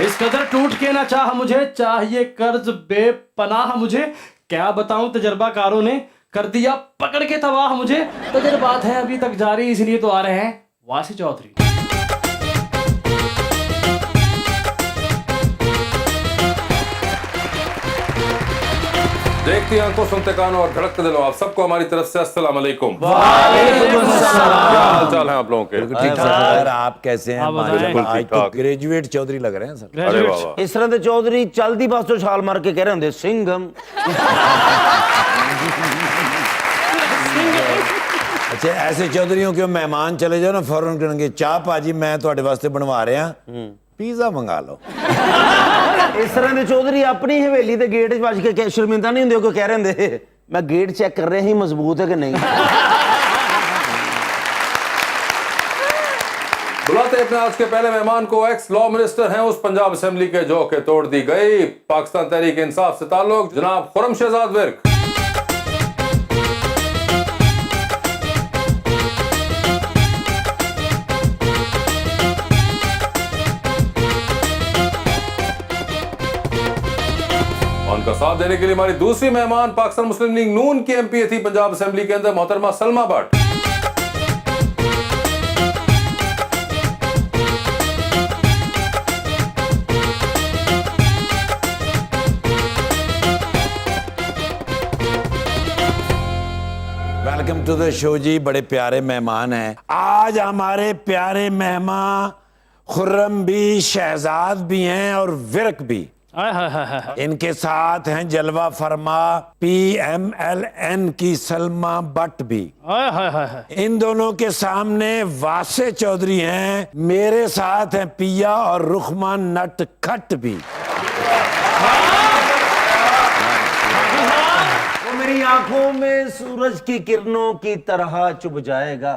इस कदर टूट के ना चाह मुझे, चाहिए कर्ज बेपनाह मुझे। क्या बताऊं तजर्बाकारों ने कर दिया पकड़ के तबाह मुझे। तजर्बात है अभी तक जारी, इसलिए तो आ रहे हैं वासी चौधरी। देखती आंखों, सुनते कानों और धड़कते दिलों, आप सबको हमारी तरफ से अस्सलाम वालेकुम। वालेकुम अस्सलाम। क्या हाल चाल है आप लोगों के? ठीक सर, आप कैसे हैं? बिल्कुल आज ठीक तो ठाक। ग्रेजुएट चौधरी लग रहे हैं सर। अरे वाह वाह। इस तरह ਦੇ ਚੌਧਰੀ ਚਲਦੀ ਬੱਸ ਤੋਂ ਛਾਲ ਮਾਰ ਕੇ ਕਹਿ ਰਹੇ ਹੁੰਦੇ ਸਿੰਘਮ। अच्छा, ऐसे चौधरियों के मेहमान चले जाओ ना, फौरन कहेंगे चाह पाजी मैं ਤੁਹਾਡੇ ਵਾਸਤੇ ਬਣਵਾ ਰਿਹਾ, ਪੀਜ਼ਾ ਮੰਗਾ ਲਓ। ਇਸ ਤਰ੍ਹਾਂ ਦੇ ਚੌਧਰੀ ਆਪਣੀ ਹਵੇਲੀ ਦੇ ਗੇਟ 'ਚ ਵੱਜ ਕੇ ਸ਼ਰਮਿੰਦਾ ਨਹੀਂ ਹੁੰਦੇ, ਉਹ ਕਹਿ ਰਹੇ ਹੁੰਦੇ ਮੈਂ ਗੇਟ ਚੈੱਕ ਕਰ ਰਿਹਾ ਸੀ ਮਜ਼ਬੂਤ ਹੈ ਕਿ ਨਹੀਂ। बुलाते अपने आज के पहले मेहमान को। एक्स लॉ मिनिस्टर हैं उस पंजाब असेंबली के जो के तोड़ दी गई पाकिस्तान तहरीक इंसाफ से ताल्लुक जनाब खुर्रम शहजाद विर्क। उनका साथ देने के लिए हमारी दूसरी मेहमान पाकिस्तान मुस्लिम लीग नून की एमपी थी पंजाब असेंबली के अंदर, मोहतरमा Salma Bhatt. Welcome to the show जी, बड़े प्यारे मेहमान हैं आज हमारे प्यारे मेहमान। खुर्रम भी, शहजाद भी हैं और विर्क भी। इनके साथ हैं जलवा फरमा PMLN की सलमा भट्ट भी। इन दोनों के सामने वासे चौधरी हैं, मेरे साथ हैं पिया और रुखमान नट खट भी। वो मेरी आंखों में सूरज की किरणों की तरह चुभ जाएगा।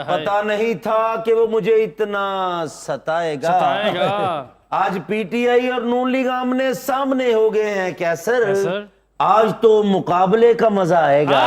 पता नहीं था कि वो मुझे इतना सताएगा। आज पीटीआई और नून लीग आमने सामने हो गए हैं क्या सर? आज तो मुकाबले का मजा आएगा।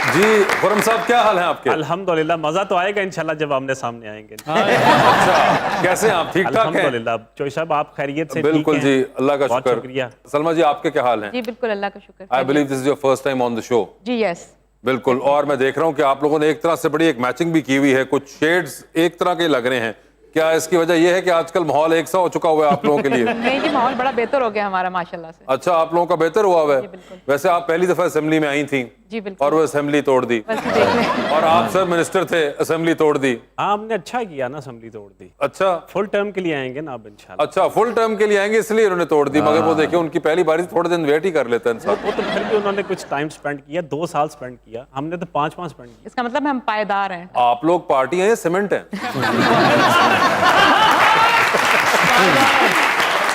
जी खुर्रम साहब, क्या हाल है आपके? अल्हम्दुलिल्लाह, मजा तो आएगा इंशाल्लाह जब आमने सामने आएंगे। अच्छा, कैसे हैं आप? ठीक ठाक हैं? अल्हम्दुलिल्लाह। चौधरी साहब, आप खैरियत से? बिल्कुल जी, अल्लाह का बहुत शुक्र। शुक्रिया। सलमा जी, आपके क्या हाल हैं? जी बिल्कुल, अल्लाह का शुक्र। I believe this is your first time on the show. जी यस। बिल्कुल, और मैं देख रहा हूँ कि आप लोगों ने एक तरह से बड़ी एक मैचिंग भी की हुई है, कुछ शेड्स एक तरह के लग रहे हैं। क्या इसकी वजह यह है कि आजकल माहौल एक सा हो चुका हुआ है आप लोगों के लिए? नहीं जी, माहौल बड़ा बेहतर हो गया हमारा माशाल्लाह से। अच्छा, आप लोगों का बेहतर हुआ हुआ जी, है। बिल्कुल। वैसे आप पहली दफा असेंबली में आई थी जी बिल्कुल। और वो असेंबली तोड़ दी, बस देख लें। और आप सर मिनिस्टर थे, असेंबली तोड़ दी। हाँ, हमने अच्छा किया ना, असेंबली तोड़ दी। अच्छा फुल टर्म के लिए आएंगे ना अब इंशाल्लाह। अच्छा, फुल टर्म के लिए आएंगे इसलिए उन्होंने तोड़ दी। मगर वो देखिए, उनकी पहली बारी से थोड़े दिन वेट ही कर लेते हैं इंसान। वो तो फिर भी उन्होंने कुछ टाइम स्पेंड किया, 2 साल स्पेंड किया, हमने तो 5 माह स्पेंड किया। इसका मतलब हम पायदार हैं। आप लोग पार्टी हैं या सीमेंट हैं?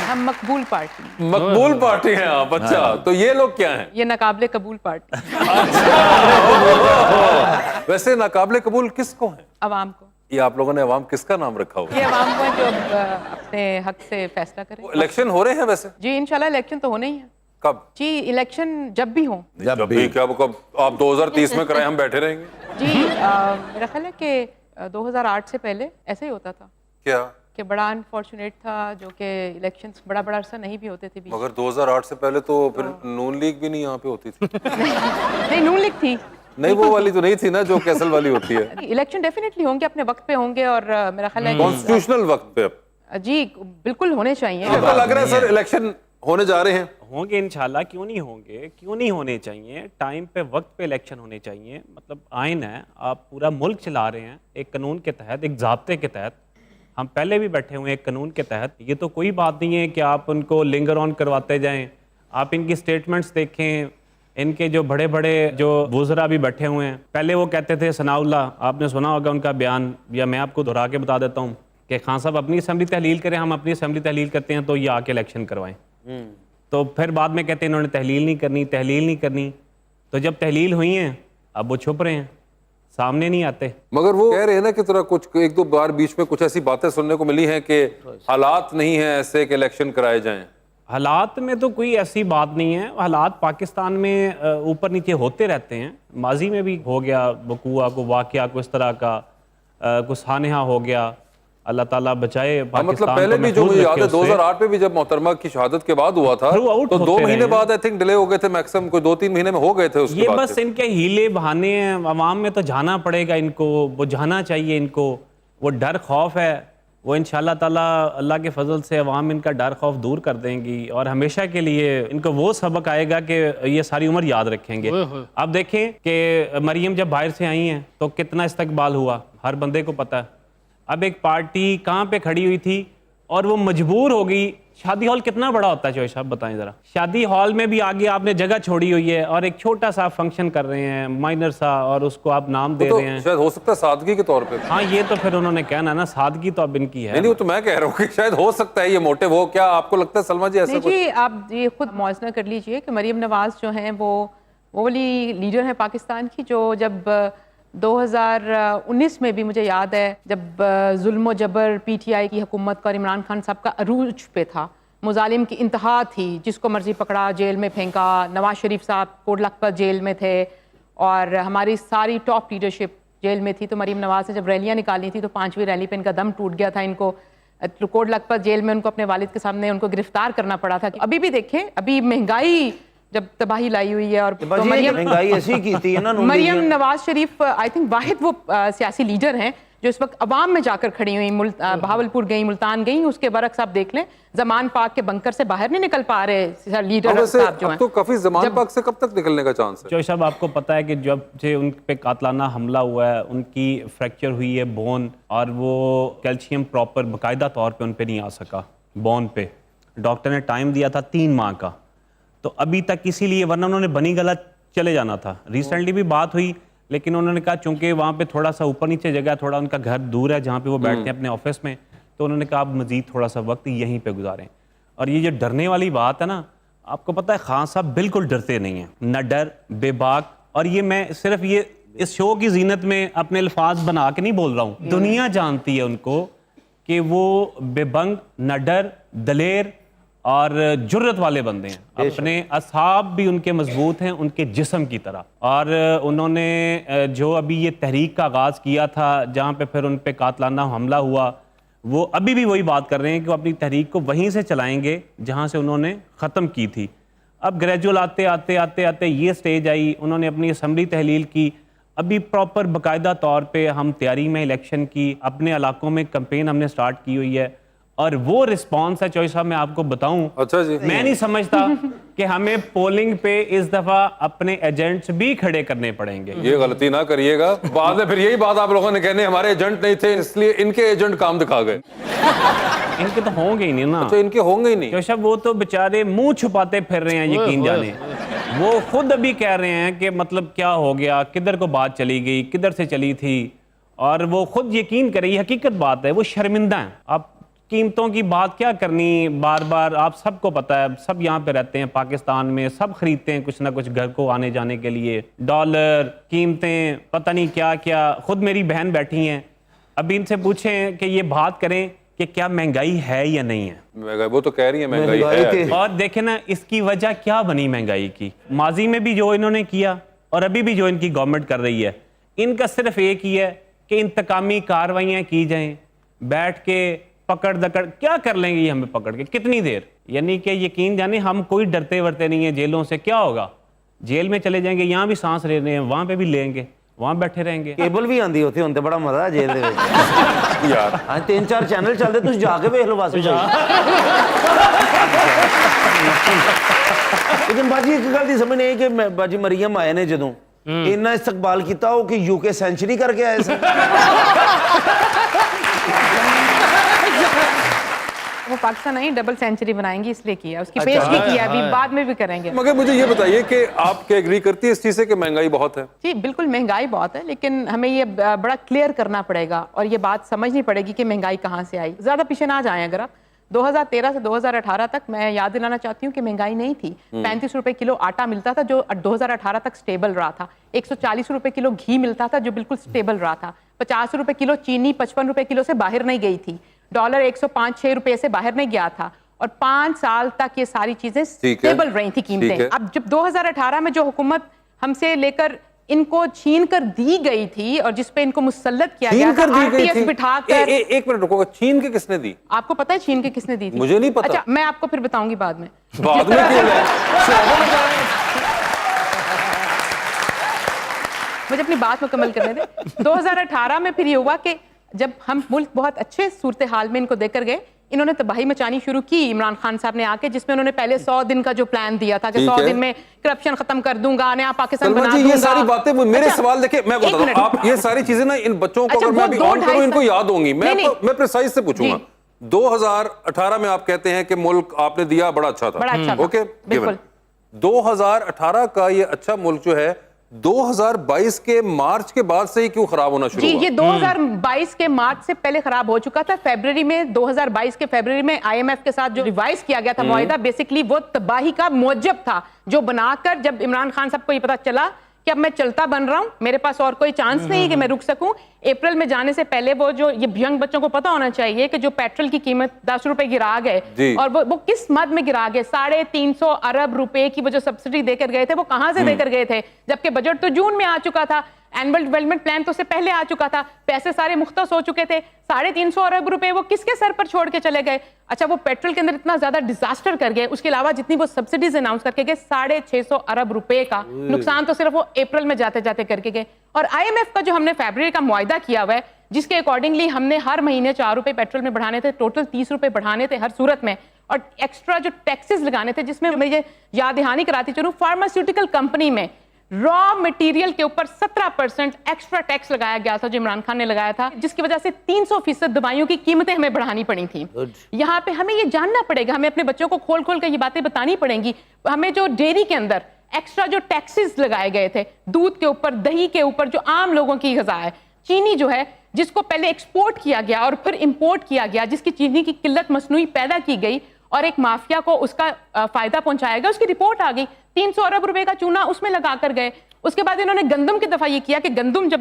हम मकबूल पार्टी। मकबूल पार्टी हैं आप। अच्छा, तो ये लोग क्या हैं? ये नाकाबिले कबूल पार्टी। वैसे नाकाबिले कबूल किसको है? अवाम को। ये आप लोगों ने अवाम किसका नाम रखा हुआ? ये अवाम को है जो अपने हक से फैसला करे। इलेक्शन हो रहे हैं वैसे? जी इंशाल्लाह इलेक्शन तो होने ही है। कब? जी इलेक्शन जब भी हो। जब भी क्या? कब? आप 2030 में कराए, हम बैठे रहेंगे? जी मेरा ख्याल है कि 2008 से पहले ऐसे ही होता था क्या? कि बड़ा अनफॉर्चुनेट था जो कि इलेक्शंस बड़ा अरसा नहीं भी होते थे बीच। मगर 2008 से पहले तो फिर नून लीग भी नहीं यहाँ पे होती थी। नहीं, नून लीग थी। नहीं, वो वाली तो नहीं थी ना जो कैसल वाली होती है। इलेक्शन डेफिनेटली होंगे, अपने वक्त पे होंगे, और मेरा ख्याल है कॉन्स्टिट्यूशनल वक्त पे अब जी बिल्कुल होने चाहिए। आपको लग रहा है सर इलेक्शन होने जा रहे हैं? होंगे इंशाल्लाह, क्यों नहीं होंगे? क्यों नहीं होने चाहिए? टाइम पे, वक्त पे इलेक्शन होने चाहिए। मतलब आइन है, आप पूरा मुल्क चला रहे हैं एक कानून के तहत, एक ज़ाब्ते के तहत। हम पहले भी बैठे हुए हैं एक कानून के तहत। ये तो कोई बात नहीं है कि आप उनको लिंगर ऑन करवाते जाएं। आप इनकी स्टेटमेंट्स देखें, इनके जो बड़े बड़े जो वुज़रा भी बैठे हुए हैं। पहले वो कहते थे, सनाउल्लाह, आपने सुना होगा उनका बयान, या मैं आपको दोहरा के बता देता हूँ कि खान साहब अपनी असेंबली तहलील करें, हम अपनी असेंबली तहलील करते हैं तो ये आके इलेक्शन करवाएं। तो फिर बाद में कहते हैं इन्होंने तहलील नहीं करनी, तहलील नहीं करनी। तो जब तहलील हुई हैं अब वो छुप रहे हैं, सामने नहीं आते। मगर वो कह रहे हैं ना कि तरह कुछ एक दो बार बीच में कुछ ऐसी बातें सुनने को मिली हैं कि हालात नहीं है ऐसे कि इलेक्शन कराए जाएं। हालात में तो कोई ऐसी बात नहीं है। हालात पाकिस्तान में ऊपर नीचे होते रहते हैं, माजी में भी हो गया वकूआ को, वाकया को इस तरह का। کوئی سانحہ ہو گیا, اللہ تعالیٰ بچائے مطلب پاکستان پہلے کو بھی جو محفوظ مجھے یاد رکھے ہے اس سے. 2008 میں بھی جب محترمہ کی شہادت کے بعد ہوا تھا Throughout تو 2 ہوتے مہینے رہے بعد آئی تھنک ڈیلے ہو گئے تھے, میکسیمم کوئی 2-3 مہینے میں ہو گئے تھے اس کے یہ بعد بس ان کے ہیلے بہانے ہیں, عوام میں تو جانا پڑے گا ان کو, وہ جانا چاہیے ان کو, وہ ڈر خوف ہے وہ انشاءاللہ تعالیٰ اللہ کے فضل سے عوام ان کا ڈر خوف دور کر دیں گی اور ہمیشہ کے لیے ان کو وہ سبق آئے گا کہ یہ ساری عمر یاد رکھیں گے. اب دیکھیں کہ مریم جب باہر سے آئی ہیں تو کتنا استقبال ہوا, ہر بندے کو پتہ ہے. اب ایک پارٹی کہاں پہ کھڑی ہوئی تھی اور وہ مجبور ہو گئی. شادی ہال کتنا بڑا ہوتا ہے چوہے صاحب بتائیں ذرا, شادی ہال میں بھی آگے آپ نے جگہ چھوڑی ہوئی ہے اور ایک چھوٹا سا فنکشن کر رہے ہیں مائنر سا, اور اس کو آپ نام دے تو رہے ہیں. شاید ہو سکتا ہے سادگی کے طور پہ. ہاں یہ تو پھر انہوں نے کہنا نا, سادگی تو اب ان کی ہے. نہیں وہ تو میں کہہ رہا ہوں کہ شاید ہو سکتا ہے یہ موٹو ہو. کیا آپ کو لگتا ہے سلمہ جی ایسا نہیں کچھ؟ جی, آپ یہ خود موازنہ کر لیجئے کہ مریم نواز جو ہیں وہ والی لیڈر ہیں پاکستان کی جو جب 2019 میں بھی مجھے یاد ہے جب ظلم و جبر پی ٹی آئی کی حکومت کا اور عمران خان صاحب کا عروج پہ تھا, مظالم کی انتہا تھی, جس کو مرضی پکڑا جیل میں پھینکا. نواز شریف صاحب کوٹ لکھپت جیل میں تھے اور ہماری ساری ٹاپ لیڈرشپ جیل میں تھی. تو مریم نواز نے جب ریلیاں نکالنی تھی تو 5ویں ریلی پہ ان کا دم ٹوٹ گیا تھا. ان کو کوٹ لکھپت جیل میں ان کو اپنے والد کے سامنے ان کو گرفتار کرنا پڑا تھا. ابھی بھی دیکھیں, ابھی مہنگائی جب تباہی لائی ہوئی ہے, اور تو مہنگائی ایسی کی تھی نا مریم نواز شریف آئی تھنک واحد وہ سیاسی لیڈر ہیں جو اس وقت عوام میں جا کر کھڑی ہوئی, بہاولپور گئیں, ملتان گئیں. اس کے برعکس آپ دیکھ لیں زمان پاک کے بنکر سے باہر نہیں نکل پا رہے لیڈر صاحب جو ہیں. تو کافی زمان پاک سے کب تک نکلنے کا چانس ہے؟ چوہے صاحب آپ کو پتہ ہے کہ جب سے ان پہ قاتلانہ حملہ ہوا ہے, ان کی فریکچر ہوئی ہے بون, اور وہ کیلشیم پراپر باقاعدہ طور پہ ان پہ نہیں آ سکا بون پہ. ڈاکٹر نے ٹائم دیا تھا 3 ماہ کا, تو ابھی تک اسی لیے, ورنہ انہوں نے بنی گلا چلے جانا تھا. ریسنٹلی بھی بات ہوئی لیکن انہوں نے کہا چونکہ وہاں پہ تھوڑا سا اوپر نیچے جگہ, تھوڑا ان کا گھر دور ہے جہاں پہ وہ بیٹھتے ہیں اپنے آفس میں, تو انہوں نے کہا آپ مزید تھوڑا سا وقت یہیں پہ گزاریں. اور یہ جو ڈرنے والی بات ہے نا, آپ کو پتہ ہے خان صاحب بالکل ڈرتے نہیں ہیں, نہ ڈر, بے باک. اور یہ میں صرف یہ اس شو کی زینت میں اپنے الفاظ بنا کے نہیں بول رہا ہوں, دنیا جانتی ہے ان کو کہ وہ بے بنگ, نہ ڈر, دلیر اور جرت والے بندے ہیں. اپنے اصحاب بھی ان کے مضبوط ہیں ان کے جسم کی طرح. اور انہوں نے جو ابھی یہ تحریک کا آغاز کیا تھا جہاں پہ پھر ان پہ قاتلانہ حملہ ہوا, وہ ابھی بھی وہی بات کر رہے ہیں کہ وہ اپنی تحریک کو وہیں سے چلائیں گے جہاں سے انہوں نے ختم کی تھی. اب گریجول آتے آتے آتے آتے یہ سٹیج آئی, انہوں نے اپنی اسمبلی تحلیل کی. ابھی پراپر باقاعدہ طور پہ ہم تیاری میں الیکشن کی, اپنے علاقوں میں کمپین ہم نے سٹارٹ کی ہوئی ہے, اور وہ رسپانس ہے چوہے صاحب میں آپ کو بتاؤں. اچھا جی, میں نہیں سمجھتا کہ ہمیں پولنگ پہ اس دفعہ اپنے ایجنٹس بھی کھڑے کرنے پڑیں گے. یہ غلطی نہ کریے گا, بعد میں پھر یہی بات آپ لوگوں نے کہنے ہمارے ایجنٹ نہیں تھے اس لیے ان کے ایجنٹ کام دکھا گئے. ان کے تو ہوں گے ہی نہیں نا. اچھا ان کے ہوں گے ہی نہیں. چوہے صاحب وہ تو بےچارے منہ چھپاتے پھر رہے ہیں, یقین جانے. وہ خود ابھی کہہ رہے ہیں کہ مطلب کیا ہو گیا, کدھر کو بات چلی گئی, کدھر سے چلی تھی, اور وہ خود یقین کرے, یہ حقیقت بات ہے, وہ شرمندہ ہیں. آپ قیمتوں کی بات کیا کرنی بار بار, آپ سب کو پتہ ہے, سب یہاں پہ رہتے ہیں پاکستان میں, سب خریدتے ہیں کچھ نہ کچھ گھر کو آنے جانے کے لیے, ڈالر, قیمتیں, پتہ نہیں کیا کیا. خود میری بہن بیٹھی ہیں, ابھی ان سے پوچھیں کہ یہ بات کریں کہ کیا مہنگائی ہے یا نہیں ہے. وہ تو کہہ رہی ہے مہنگائی ہے. اور دیکھیں نا اس کی وجہ کیا بنی مہنگائی کی. ماضی میں بھی جو انہوں نے کیا اور ابھی بھی جو ان کی گورنمنٹ کر رہی ہے, ان کا صرف ایک ہی ہے کہ انتقامی کارروائیاں کی جائیں, بیٹھ کے پکڑ دکڑ. کیا کر لیں گے یہ ہمیں پکڑ کے, کتنی دیر؟ یعنی کہ یقین جانے ہم کوئی ڈرتے ورتے نہیں ہیں جیلوں سے. کیا ہوگا, جیل میں چلے جائیں گے, یہاں بھی سانس لے رہے ہیں, وہاں پہ بھی لیں گے, وہاں بیٹھے رہیں گے. کیبل بھی آندی ہوتی ہوں, بڑا مزہ ہے جیل دے وچ یار. ہاں 3-4 چینل چلتے, تسی جا کے ویکھ لو بس. لیکن باجی ایک گل دی سمجھ نہیں کہ باجی مریم آئے نے جدوں اتنا استقبال کیتا ہو کہ یو کے سینچری کر کے آئے سن. وہ پاکستان نہیں ڈبل سینچری بنائیں گی اس لیے کیا, اس کی پیش بھی کیا, ابھی بعد میں بھی کریں گے. مگر مجھے یہ بتائیے کہ آپ کیا ایگری کرتی ہے اس چیز سے کہ مہنگائی بہت ہے؟ جی بالکل مہنگائی بہت ہے, لیکن ہمیں یہ بڑا کلیئر کرنا پڑے گا اور یہ بات سمجھنی پڑے گی کہ مہنگائی کہاں سے آئی. زیادہ پیچھے نہ جائیں, اگر آپ 2013 سے 2018 تک, میں یاد دلانا چاہتی ہوں کہ مہنگائی نہیں تھی. 35 روپے کلو آٹا ملتا تھا جو 2018 تک سٹیبل رہا تھا. 140 روپے کلو گھی ملتا تھا جو بالکل سٹیبل رہا تھا. 50 روپے کلو چینی 55 روپے کلو سے باہر نہیں گئی تھی. ڈالر 105-6 روپے سے باہر نہیں گیا تھا, اور 5 سال تک یہ ساری چیزیں سٹیبل رہی تھی قیمتیں. اب جب 2018 میں جو حکومت ہم سے لے کر ان کو چھین کر دی گئی تھی اور جس پہ ان کو مسلط کیا گیا تھا RTS بٹھا کر. ایک منٹ رکو, چھین کے کس نے دی؟ آپ کو پتا ہے چھین کے کس نے دی تھی؟ مجھے نہیں پتا. اچھا میں آپ کو پھر بتاؤں گی بعد میں. بعد میں کیوں ہے؟ مجھے اپنی بات مکمل کرنے دیں. 2018 میں پھر یہ ہوا کہ جب ہم ملک بہت اچھے صورتحال میں ان کو دے کر گئے, انہوں نے تباہی مچانی شروع کی عمران خان صاحب نے آ کے, جس میں انہوں نے پہلے 100 دن کا جو پلان دیا تھا کہ 100 دن میں کرپشن ختم کر دوں گا, نیا پاکستان بنا دوں گا. یہ ساری باتیں میرے سوال دیکھیں, میں بتا دوں آپ یہ ساری چیزیں نا ان بچوں کو اگر میں بھی آن کروں ان کو یاد ہوں گی. میں پریسائز سے پوچھوں گا. 2018 میں آپ کہتے ہیں کہ ملک آپ نے دیا بڑا اچھا تھا, اوکے, 2018 کا یہ اچھا ملک جو ہے 2022 کے مارچ کے بعد سے ہی کیوں خراب ہونا شروع ہوا؟ جی یہ 2022 کے مارچ سے پہلے خراب ہو چکا تھا. فیبرری میں 2022 کے فیبرری میں IMF کے ساتھ جو ریوائز کیا گیا تھا معاہدہ, بیسکلی وہ تباہی کا موجب تھا, جو بنا کر جب عمران خان صاحب کو یہ پتا چلا کہ اب میں چلتا بن رہا ہوں, میرے پاس اور کوئی چانس نہیں کہ میں رک سکوں. اپریل میں جانے سے پہلے وہ جو یہ ینگ بچوں کو پتا ہونا چاہیے کہ جو پیٹرول کی قیمت 10 روپے گرا گئے, اور وہ کس مد میں گرا گئے, 350 ارب روپے کی وہ جو سبسڈی دے کر گئے تھے وہ کہاں سے دے کر گئے تھے, جبکہ بجٹ تو جون میں آ چکا تھا, اینول ڈیولپمنٹ پلان تو اس سے پہلے آ چکا تھا, پیسے سارے مختص ہو چکے تھے. 350 ارب روپے وہ کس کے سر پر چھوڑ کے چلے گئے؟ اچھا وہ پیٹرول کے اندر اتنا زیادہ ڈیزاسٹر کر گئے, اس کے علاوہ جتنی وہ سبسڈیز اناؤنس کر کے گئے 650 ارب روپے کا نقصان تو صرف وہ اپریل میں جاتے جاتے کر کے گئے. اور IMF کا جو ہم نے فیبرری کا معاہدہ کیا ہوا ہے, جس کے اکارڈنگلی ہم نے ہر مہینے 4 روپے پیٹرول میں بڑھانے تھے, ٹوٹل 30 روپے بڑھانے تھے ہر صورت میں, اور ایکسٹرا جو ٹیکسز لگانے تھے, جس میں مجھے یاد دہانی کراتی چلوں, فارماسیوٹیکل کمپنی میں را مٹیریل کے اوپر 17% ایکسٹرا ٹیکس لگایا گیا تھا جو عمران خان نے لگایا تھا, جس کی وجہ سے 300% دوائیوں کی قیمتیں ہمیں بڑھانی پڑی تھیں. یہاں پہ ہمیں یہ جاننا پڑے گا, ہمیں اپنے بچوں کو کھول کھول کر یہ باتیں بتانی پڑیں گی. ہمیں جو ڈیری کے اندر ایکسٹرا جو ٹیکسز لگائے گئے تھے, دودھ کے اوپر, دہی کے اوپر, جو عام لوگوں کی غذا ہے, چینی جو ہے جس کو پہلے ایکسپورٹ کیا گیا اور پھر امپورٹ کیا گیا, جس کی چینی کی قلت مصنوعی پیدا کی گئی اور ایک مافیا کو اس کا فائدہ پہنچایا گیا, اس کی رپورٹ آ گئی, 300 ارب روپے کا چونا اس میں لگا کر گئے. اس کے بعد انہوں نے گندم کی دفعہ یہ کیا کہ گندم جب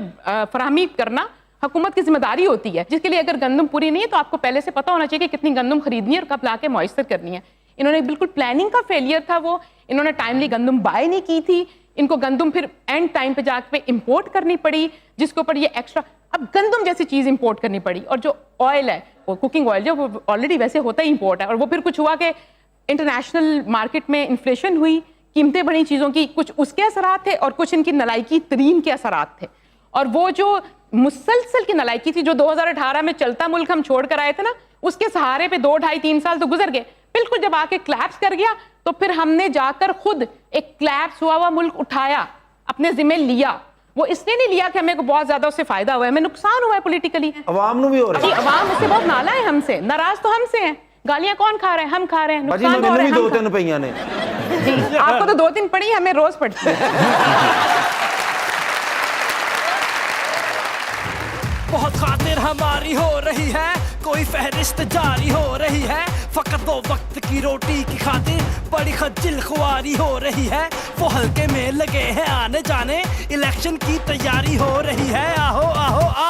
فراہمی کرنا حکومت کی ذمہ داری ہوتی ہے, جس کے لیے اگر گندم پوری نہیں ہے تو آپ کو پہلے سے پتا ہونا چاہیے کہ کتنی گندم خریدنی ہے اور کب لا کے میسر کرنی ہے. انہوں نے بالکل پلاننگ کا فیلئر تھا, وہ انہوں نے ٹائملی گندم بائی نہیں کی تھی, ان کو گندم پھر اینڈ ٹائم پہ جا کے امپورٹ کرنی پڑی, جس کے اوپر یہ ایکسٹرا اب گندم جیسی چیز امپورٹ کرنی پڑی. اور جو آئل ہے, وہ کوکنگ آئل جو آلریڈی ویسے ہوتا ہی امپورٹ ہے, اور وہ پھر کچھ ہوا کہ انٹرنیشنل مارکیٹ میں انفلیشن ہوئی, قیمتیں بڑھی چیزوں کی, کچھ اس کے اثرات تھے اور کچھ ان کی نلائکی ترین کے اثرات تھے. اور وہ جو مسلسل کی نلائکی تھی جو 2018 میں چلتا ملک ہم چھوڑ کر آئے تھے نا, اس کے سہارے پہ 2, 2.5, 3 سال تو گزر گئے. بالکل جب آ کے کلیپس کر گیا تو پھر ہم نے جا کر خود ایک کلیپس ہوا ملک اٹھایا, اپنے ذمہ لیا. وہ اس نے نہیں لیا کہ ہمیں بہت زیادہ اس سے فائدہ ہوا ہے, ہمیں نقصان ہوا ہے پولیٹیکلی. عوام نو بھی ہو رہا ہے. عوام اس سے بہت نالا ہے, ہم سے ناراض تو ہم سے ہیں. گالیاں کون کھا رہے ہیں؟ ہم کھا رہے ہیں. نقصان ہو رہا ہے 2-3 روپیہ نے. جی آپ کو تو 2-3 پڑی, ہمیں روز پڑتی ہے. بہت خاطر ہماری ہو رہی ہے, کوئی فہرست جاری ہو رہی ہے, فقط وہ وقت کی روٹی کی خاطر بڑی خجل خواری ہو رہی ہے. وہ حلقے میں لگے ہیں آنے جانے, الیکشن کی تیاری ہو رہی ہے. آہو آہو آ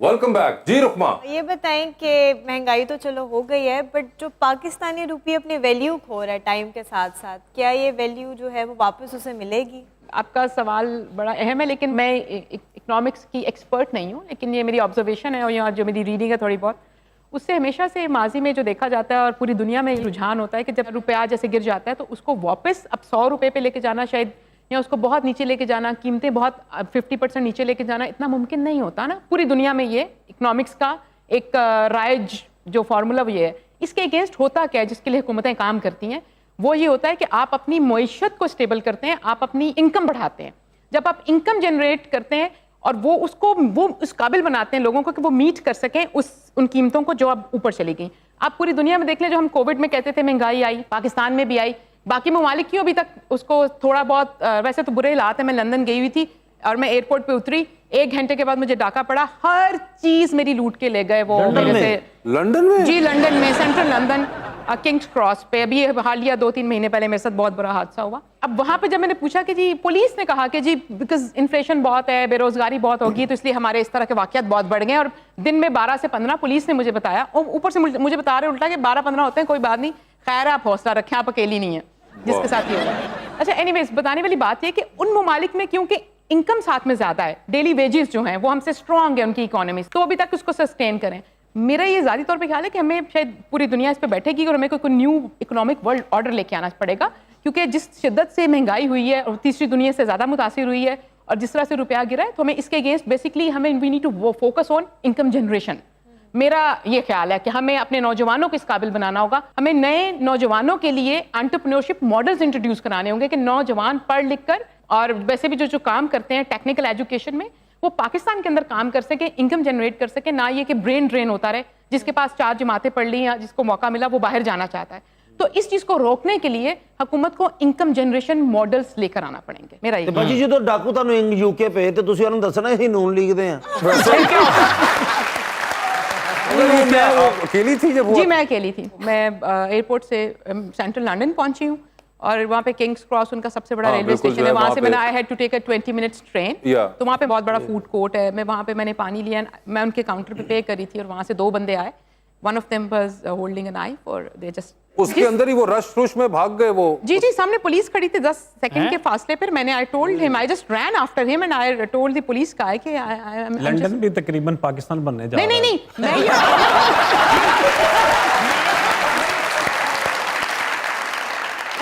ویلکم بیک. جی رخما, یہ بتائیں کہ مہنگائی تو چلو ہو گئی ہے, بٹ جو پاکستانی روپی اپنے ویلیو کھو رہا ہے ٹائم کے ساتھ ساتھ, کیا یہ ویلیو جو ہے وہ واپس اسے ملے گی؟ آپ کا سوال بڑا اہم ہے, لیکن میں اکنامکس کی ایکسپرٹ نہیں ہوں, لیکن یہ میری آبزرویشن ہے اور یہاں جو میری ریڈنگ ہے تھوڑی بہت, اس سے ہمیشہ سے ماضی میں جو دیکھا جاتا ہے اور پوری دنیا میں رجحان ہوتا ہے کہ جب روپیہ جیسے گر جاتا ہے تو اس کو واپس اب 100 روپے پہ لے کے جانا شاید, یا اس کو بہت نیچے لے کے جانا, قیمتیں بہت 50% نیچے لے کے جانا اتنا ممکن نہیں ہوتا نا. پوری دنیا میں یہ اکنامکس کا ایک رائج جو فارمولا وہ یہ ہے. اس کے اگینسٹ ہوتا کیا ہے جس کے لیے حکومتیں کام کرتی ہیں, وہ یہ ہوتا ہے کہ آپ اپنی معیشت کو اسٹیبل کرتے ہیں, آپ اپنی انکم بڑھاتے ہیں. جب آپ انکم جنریٹ کرتے ہیں اور وہ اس قابل بناتے ہیں لوگوں کو کہ وہ میٹ کر سکیں ان قیمتوں کو جو اب اوپر چلی گئیں. آپ پوری دنیا میں دیکھ لیں, جو ہم کووڈ میں کہتے تھے مہنگائی آئی, پاکستان میں بھی آئی, باقی ممالک کی ابھی تک اس کو تھوڑا بہت, ویسے تو برے حالات ہیں. میں لندن گئی ہوئی تھی اور میں ایئرپورٹ پہ اتری, 1 گھنٹے کے بعد مجھے ڈاکہ پڑا, ہر چیز میری لوٹ کے لے گئے وہ میرے سے. لندن میں؟ جی لندن میں, سینٹرل لندن. किंग्स क्रॉस पे, अभी हालिया 2-3 महीने पहले मेरे साथ बहुत बड़ा हादसा हुआ। अब वहाँ पे जब मैंने पूछा कि जी, पुलिस ने कहा कि जी बिकॉज इन्फ्लेशन बहुत है, बेरोजगारी बहुत होगी, तो इसलिए हमारे इस तरह के वाकयात बहुत बढ़ गए, और दिन में 12 से 15 पुलिस ने मुझे बताया, और ऊपर से मुझे बता रहे उल्टा कि 12-15 होते हैं, कोई बात नहीं, खैर आप हौसला रखें, आप अकेली नहीं है जिसके साथ ये हुआ। अच्छा, एनीवेज, बताने वाली बात ये कि उन ममालिक में क्योंकि इनकम साथ में ज्यादा है, डेली वेजेस जो हैं वो हमसे स्ट्रॉन्ग है उनकी इकोनॉमी, तो अभी तक उसको सस्टेन करें। मेरा ये ज़ाती तौर पे ख्याल है कि हमें शायद पूरी दुनिया इस पे बैठेगी और हमें कोई न्यू इकोनॉमिक वर्ल्ड ऑर्डर लेके आना पड़ेगा, क्योंकि जिस शिद्दत से महंगाई हुई है और तीसरी दुनिया से ज़्यादा मुतासिर हुई है और जिस तरह से रुपया गिरा है, तो हमें इसके अगेंस्ट बेसिकली हमें we need to focus on income generation. मेरा ये ख्याल है कि हमें अपने नौजवानों को इस काबिल बनाना होगा, हमें नए नौजवानों के लिए एंटरप्रेन्योरशिप मॉडल्स इंट्रोड्यूस कराने होंगे कि नौजवान पढ़ लिख कर और वैसे भी जो काम करते हैं टेक्निकल एजुकेशन में, वो पाकिस्तान के अंदर काम कर सके, इनकम जनरेट कर सके, ना ये कि ब्रेन ड्रेन होता रहे, जिसके पास 4 जमातें पढ़ ली या जिसको मौका मिला वो बाहर जाना चाहता है। तो इस चीज को रोकने के लिए हुकूमत को इनकम जनरेशन मॉडल्स लेकर आना पड़ेंगे। मेरा ये भाजी जो डाकू ਤੁਹਾਨੂੰ यूके पे ਤੇ ਤੁਸੀਂ ਉਹਨੂੰ ਦੱਸਣਾ ਅਸੀਂ ਨੂਨ ਲੀਗ ਦੇ ਆ। अकेली थी जब जी, मैं अकेली थी। मैं एयरपोर्ट से सेंट्रल लंदन पहुंची हूँ और वहाँ पे किंग्स क्रॉस उनका सबसे बड़ा रेलवे स्टेशन है, वहाँ से मैंने I had to take a 20 minutes train, तो वहाँ पे बहुत बड़ा फूड कोर्ट है, मैं वहाँ पे मैंने पानी लिया, मैं उनके काउंटर पे करी थी और वहाँ से 2 बंदे आए, one of them was holding a knife और दे जस्ट उसके अंदर ही वो रश में भाग गए वो। जी, सामने पुलिस खड़ी थी 10 सेकंड के फासले पर, मैंने I told him, I just ran after him and I told the police का कि लंदन भी तकरीबन पाकिस्तान बनने जा रहा है। नहीं मैं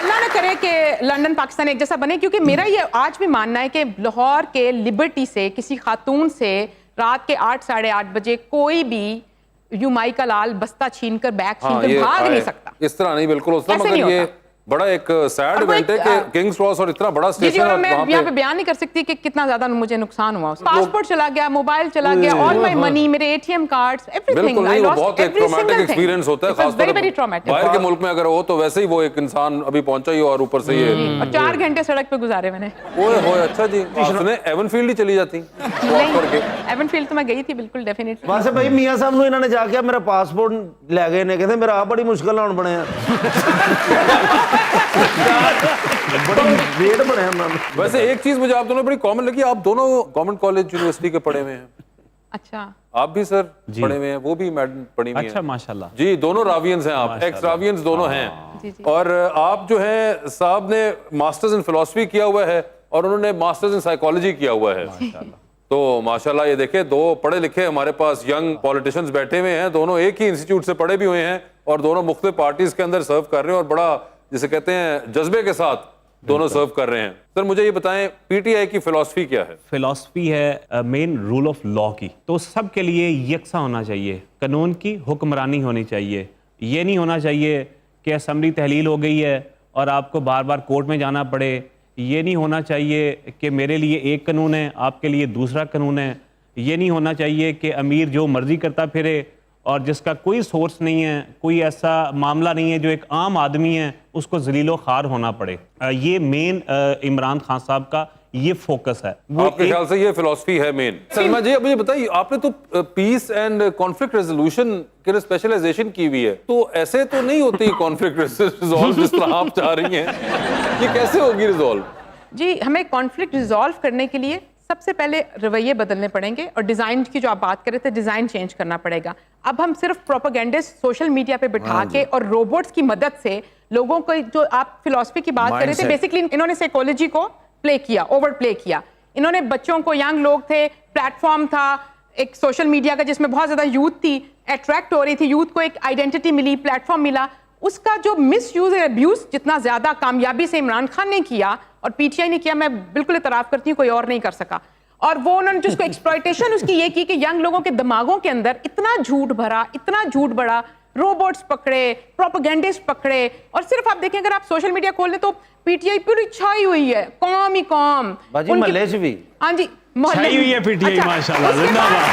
अल्लाह न करे कि लंदन पाकिस्तान एक जैसा बने, क्योंकि मेरा ये आज भी मानना है कि लाहौर के लिबर्टी से किसी खातून से रात के 8 साढ़े 8 बजे कोई भी युमाई का लाल बस्ता छीनकर बैग छीनकर भाग नहीं सकता। इस तरह नहीं, बिल्कुल उस तरह, मगर ये बड़ा एक सैड इवेंट है कि किंग्स क्रॉस और इतना बड़ा स्टेशन है। मैं यहाँ पे बयान नहीं कर सकती कि कितना ज्यादा मुझे नुकसान हुआ। पासपोर्ट चला गया, मोबाइल चला गया, ऑल माय मनी, मेरे ATM cards, everything I lost, बहुत एक ट्रॉमेटिक एक्सपीरियंस होता है, खास तौर पर बाहर के मुल्क में अगर हो तो वैसे ही वो एक इंसान अभी पहुंचा ही और ऊपर से ये 4 घंटे सड़क पे गुजारे मैंने। ओए होए, अच्छा जी, आपने एवनफील्ड ही चली जाती एवनफील्ड तो मैं गई थी बिल्कुल डेफिनेटली। वैसे भाई मियां साहब ਨੂੰ ਇਹਨਾਂ ਨੇ ਜਾ ਕੇ ਮੇਰਾ ਪਾਸਪੋਰਟ ਲੈ ਗਏ ਨੇ, ਕਹਿੰਦੇ ਮੇਰਾ ਆ ਬੜੀ ਮੁਸ਼ਕਲ ਨਾਲ ਬਣਿਆ। वैसे एक चीज मुझे आप दोनों बड़ी कॉमन लगी, आप दोनों गवर्नमेंट कॉलेज यूनिवर्सिटी के पढ़े हुए हैं। अच्छा, आप भी सर पढ़े हुए हैं, वो भी मैडम पढ़ी हुई हैं। अच्छा, माशाल्लाह जी, दोनों रावियंस हैं आप, एक्स रावियंस दोनों हैं। और आप जो है साहब ने मास्टर्स इन फिलॉसफी किया हुआ है और उन्होंने मास्टर्स इन साइकोलॉजी किया हुआ है। तो माशाल्लाह ये देखे, 2 पढ़े लिखे हमारे पास यंग पॉलिटिशियंस बैठे हुए हैं, दोनों एक ही इंस्टीट्यूट से पढ़े भी हुए हैं और दोनों मुख्तलिफ पार्टीज के अंदर सर्व कर रहे हैं और बड़ा जिसे कहते हैं जज्बे के साथ दोनों सर्व कर रहे हैं। सर मुझे ये बताएं, पीटीआई की फिलॉसफी क्या है? फिलॉसफी है मेन रूल ऑफ लॉ की, तो सब के लिए यकसा होना चाहिए, कानून की हुक्मरानी होनी चाहिए। ये नहीं होना चाहिए कि असेंबली तहलील हो गई है और आपको बार बार कोर्ट में जाना पड़े। ये नहीं होना चाहिए कि मेरे लिए एक कानून है, आपके लिए दूसरा कानून है। ये नहीं होना चाहिए कि अमीर जो मर्जी करता फिरे और जिसका कोई सोर्स नहीं है, कोई ऐसा मामला नहीं है जो एक आम आदमी है उसको जलीलो खार होना पड़े। ये मेन इमरान खान साहब का ये फोकस है। आपके ख्याल से ये फिलॉसफी है मेन। सलमा जी, अब मुझे बताइए, आपने तो पीस एंड कॉन्फ्लिक्ट रेजोल्यूशन के स्पेशलाइजेशन की हुई है, तो ऐसे तो नहीं होती कॉन्फ्लिक्ट रिजॉल्व जिस तरह आप चाह रही हैं, ये कैसे होगी रिजॉल्व? जी, हमें कॉन्फ्लिक्ट रिजॉल्व करने के लिए सबसे पहले रवैये बदलने पड़ेंगे और डिज़ाइन की जो आप बात कर रहे थे, डिज़ाइन चेंज करना पड़ेगा। अब हम सिर्फ प्रोपेगेंडिस्ट सोशल मीडिया पे बिठा के और रोबोट्स की मदद से लोगों को, जो आप फिलॉसफी की बात कर रहे थे, बेसिकली इन्होंने साइकोलॉजी को प्ले किया, ओवर प्ले किया। इन्होंने बच्चों को, यंग लोग थे, प्लेटफॉर्म था एक सोशल मीडिया का जिसमें बहुत ज़्यादा यूथ थी, अट्रैक्ट हो रही थी, यूथ को एक आइडेंटिटी मिली, प्लेटफॉर्म मिला, उसका जो मिस यूज और अब्यूज़ जितना ज़्यादा कामयाबी से इमरान खान ने किया और पीटीआई ने किया, मैं बिल्कुल इतराफ़ करती हूँ, कोई और नहीं कर सका। और वो उन्होंने जिसको एक्सप्लॉयटेशन उसकी ये की कि यंग लोगों के दिमागों के अंदर इतना झूठ भरा, इतना झूठ बड़ा, रोबोट्स पकड़े, प्रोपेगेंडिस्ट पकड़े, और सिर्फ आप देखें अगर आप सोशल मीडिया खोल लें तो पीटीआई पूरी छाई हुई है, कौम ही कौम। बाजी महल्ले से भी, हाँ जी, छाई हुई है पीटीआई, माशाल्लाह, जिंदाबाद।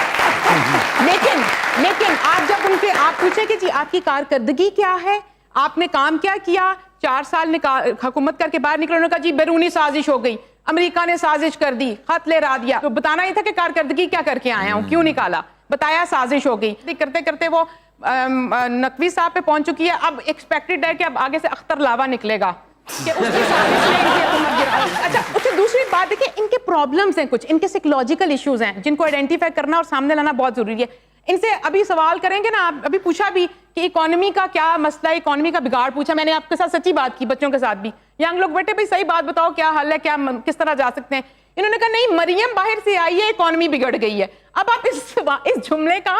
लेकिन आप जब उनके आप पूछे कि जी आपकी कारकर्दगी क्या है, आपने काम क्या किया, 4 साल हुकूमत करके बाहर निकले, उन्होंने कहा जी बैरूनी साजिश हो गई, अमेरिका ने साजिश कर दी, खत ले रहा दिया। तो बताना ही था कि कारकर्दगी क्या करके आया हूँ, क्यों निकाला, बताया साजिश हो गई। करते करते वो नकवी साहब पे पहुंच चुकी है, अब एक्सपेक्टेड है कि अब आगे से अख्तर लावा निकलेगा कि उसकी साजिश में इनकी हुकूमत गिरा। अच्छा, उससे दूसरी बात देखिए, इनके प्रॉब्लम्स हैं, कुछ इनके साइकोलॉजिकल इश्यूज हैं जिनको आइडेंटिफाई करना और सामने लाना बहुत जरूरी है। इनसे अभी सवाल करेंगे ना, आप अभी पूछा भी कि इकोनॉमी का क्या मसला है, इकोनॉमी का बिगाड़ पूछा, मैंने आपके साथ सच्ची बात की, बच्चों के साथ भी, यंग लोग बेटे भाई सही बात बताओ क्या हल है, क्या किस तरह जा सकते हैं। इन्होंने कहा नहीं, मरियम बाहर से आई है, इकोनॉमी बिगड़ गई है। अब आप इस जुमले का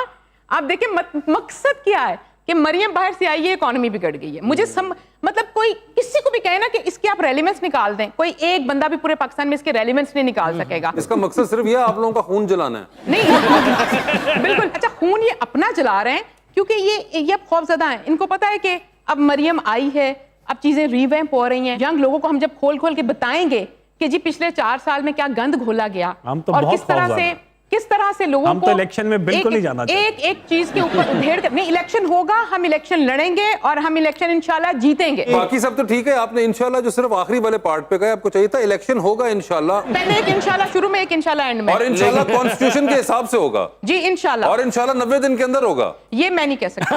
आप देखिए मकसद क्या है कि मरियम बाहर से आई है, इकोनॉमी बिगड़ गई है। मुझे मतलब कोई किसी को भी कहे ना कि इसकी आप रेलेवेंस निकाल दें, कोई एक बंदा भी पूरे पाकिस्तान में इसके रेलेवेंस नहीं निकाल सकेगा। इसका मकसद सिर्फ ये आप लोगों का खून जलाना है? नहीं बिल्कुल। अच्छा, खून ये अपना जला रहे हैं क्योंकि ये अब खौफजदा हैं। इनको पता है कि अब मरियम आई है, अब चीजें रीवैम्प हो रही हैं। यंग लोगों को हम जब खोल खोल के बताएंगे कि जी पिछले 4 साल में क्या गंद घोला गया और किस तरह से लोगों हम को तो इलेक्शन में बिल्कुल नहीं जाना चाहते। एक चीज के ऊपर उधेड़ कर नहीं, इलेक्शन होगा, हम इलेक्शन लड़ेंगे और हम इलेक्शन इंशाल्लाह जीतेंगे। बाकी सब तो ठीक है, आपने इंशाल्लाह जो सिर्फ आखिरी वाले पार्ट पे कहा, आपको चाहिए था इलेक्शन होगा इंशाल्लाह। पहले एक इंशाल्लाह शुरू में, एक इंशाल्लाह एंड में, और इंशाल्लाह कॉन्स्टिट्यूशन के हिसाब से होगा जी इंशाल्लाह, और इंशाल्लाह 90 दिन के अंदर होगा। ये मैं नहीं कह सकता।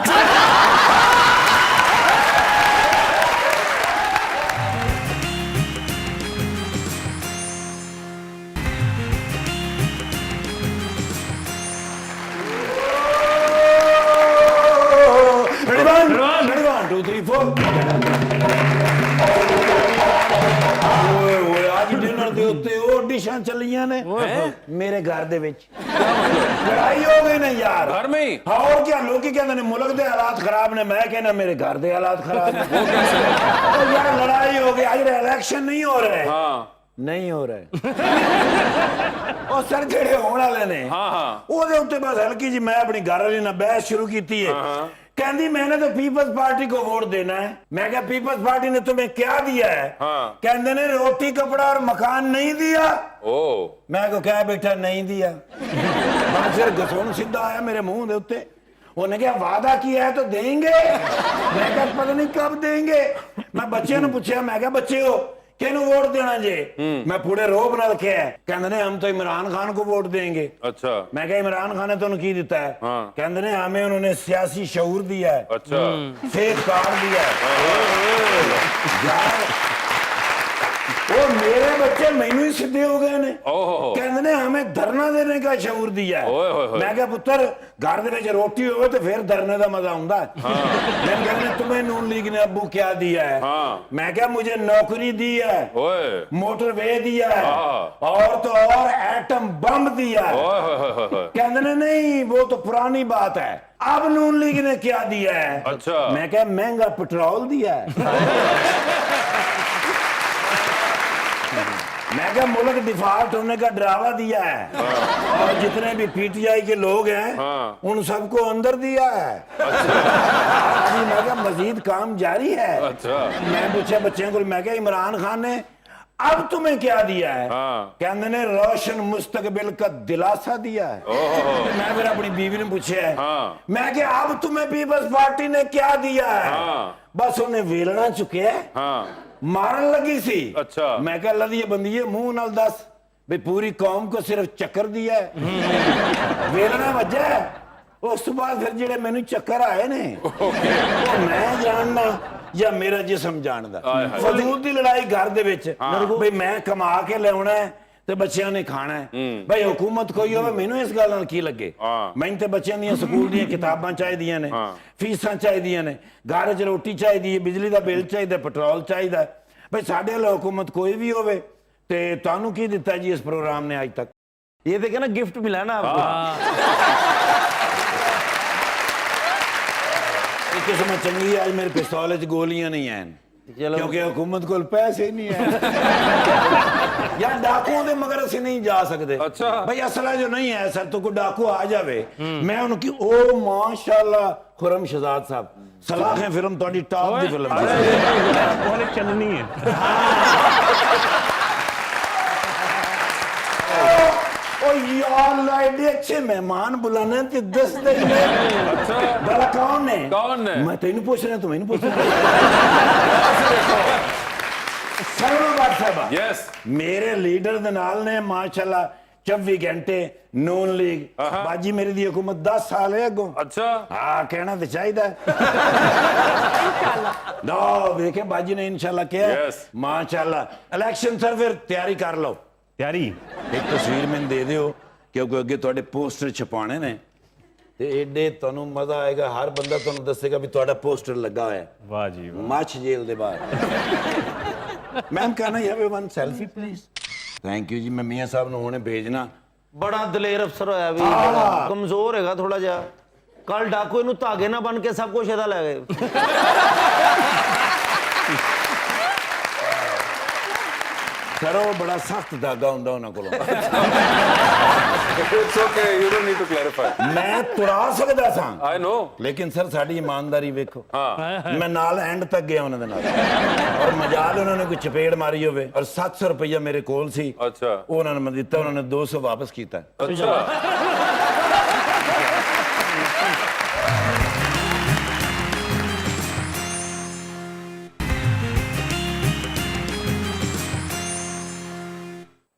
ऑडिशन चलियां ने मेरे घर दे विच लड़ाई हो गई ने यार, घर में ही। हाँ, और क्या लोग की कहते ने मुल्क दे हालात खराब ने, मैं कहना मेरे घर दे हालात खराब ने। तो यार लड़ाई हो गई, आज इलेक्शन नहीं हो रहे। हाँ नहीं हो रहे और सर जेड़े होने वाले ने ਉਹਦੇ ਉੱਤੇ ਬਸ हल्की जी मैं अपनी घर वाली ना बहस शुरू की है। कहती मैंने तो पीपल्स पार्टी को वोट देना है। मैं क्या पीपल्स पार्टी ने तुम्हें क्या दिया है? कहते ने रोटी कपड़ा और मकान नहीं दिया। मैं को क्या बेटा नहीं दिया। फिर घसोन सीधा आया मेरे मुंह दे उत्ते, उन्हें क्या वादा किया है तो देंगे। मैं क्या पता नहीं कब देंगे। मैं बच्चे ने पूछा, मैं क्या बच्चे हो किहनू वोट देना जे? मैं पूरे रोब नाल कहा, कहंदे ने हम तो इमरान खान को वोट देंगे। अच्छा, मैं क्या इमरान खान ने तुहानू की दिता है? कहंदे ने हमें उन्होंने सियासी शऊर दिया है। अच्छा, सेहत कार्ड दिया है। वो मेरे बच्चे मैनू ही सीधे हो गए ने। कहंदे ने हमें धरना देने का शऊर दिया है। मैं क्या पुत्र घर दे विच रोटी होवे तो फिर धरने का मजा आउंदा है। मैं कहंदे तुम्हें नून लीग ने अब्बू क्या दिया है? मैं क्या मुझे नौकरी दी है, मोटरवे दिया है और तो और एटम बम दिया है। कहंदे ने नहीं वो तो पुरानी बात है, अब नून लीग ने क्या दिया है? अच्छा, मैं क्या महंगा पेट्रोल दिया है। मैं क्या मुल्क डिफॉल्ट होने का डरावा दिया है और जितने भी पीटीआई के लोग हैं उन सबको अंदर दिया है। अभी मैं क्या मजीद काम जारी है। मैं पूछा बच्चों को, मैं क्या इमरान खान ने अब तुम्हें क्या दिया है? कहने ने रोशन मुस्तकबिल का दिलासा दिया है। मैं फिर अपनी बीवी ने पूछा है, मैं क्या अब तुम्हें पीपल्स पार्टी ने क्या दिया है? बस उन्हें वेलना चुके है, मारन लगी सी। अच्छा, मैं क्या लदी बंदी है मुंह नाल दस भाई पूरी कौम को सिर्फ चक्कर दिया है, वेलना वजह है। उस बाद फिर जेड़े मैनू चक्कर आए ने वो मैं जानना या मेरा जिस्म जानदा। फजूल दी लड़ाई घर दे विच भाई मैं कमा के लियाउणा है ते बच्चियां ने खाना है। भाई हुकूमत कोई होवे मैनू इस गल नाल की लगे। मैनू ते बच्चियां दी स्कूल दी किताबां चाहिदियां ने, फीसां चाहिदियां ने, घर च रोटी चाहिदी है, बिजली दा बिल चाहिदा, पेट्रोल चाहिदा। भाई साडे वाली हुकूमत कोई भी होवे ते तुहानू की दिता जी इस प्रोग्राम ने आज तक? ये देखे ना गिफ्ट मिला ना आपको। किस्मत चंगी आज मेरे पिस्तौल च गोलियां नहीं हैं क्योंकि हुकूमत को पैसे ही नहीं है। यार डाकुओं के मगर असी नहीं जा सकते। अच्छा भाई असला जो नहीं है सर तो कोई डाकू आ जावे मैं उनकी ओ माशाल्लाह खुरम शहजाद साहब सलाह है फिल्म थोड़ी टॉप दी फिल्म है चलनी है। ओ यार लाइडे अच्छे मेहमान बुलाने ते 10 दिन में। अच्छा भला कौन है? कौन है? मैं तेनू पूछ रहा तुम्हें पूछ रहा। सर्वो बात साहब यस मेरे लीडर दे नाल ने माशाल्लाह 24 घंटे नून लीग बाजी मेरी दी हुकूमत 10 साल है अगों अच्छा हाँ कहना तो चाहिए नो देखे बाजी ने इंशाल्लाह किया Yes. माशाल्लाह इलेक्शन सर फिर तैयारी कर लो तैयारी एक तस्वीर मैंने दे दियो क्योंकि अगे तुहाडे पोस्टर छपाने ने ते एडे तुहानू मजा आएगा हर बंदा तुहानू दसेगा भी तुहाडा पोस्टर लगा है वाह जी वाह। मच जेल दे बाहर मैम कहना you have one selfie please thank you जी मैं मियां साहब नु हुणे भेजना बड़ा दलेर अफसर होया भी कमजोर हैगा थोड़ा जा कल डाकू इनू धागे ना बन के सब कुछ एदा ले गए सर वो बड़ा सख्त धागा हुंदा उन्हां कोलों it's okay you don't need to clarify मैं तुरा सकदा सां आई नो लेकिन सर साडी ईमानदारी वेखो हाँ मैं नाल एंड तक गया उन्हां दे नाल और मजाल उन्होंने कोई चपेड़ मारी होवे और 700 रुपया मेरे कोल सी अच्छा वो उन्होंने मैं दिता उन्होंने 200 वापस कीता अच्छा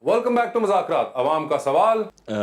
वेलकम बैक टू मुज़ाकरात अवाम का सवाल।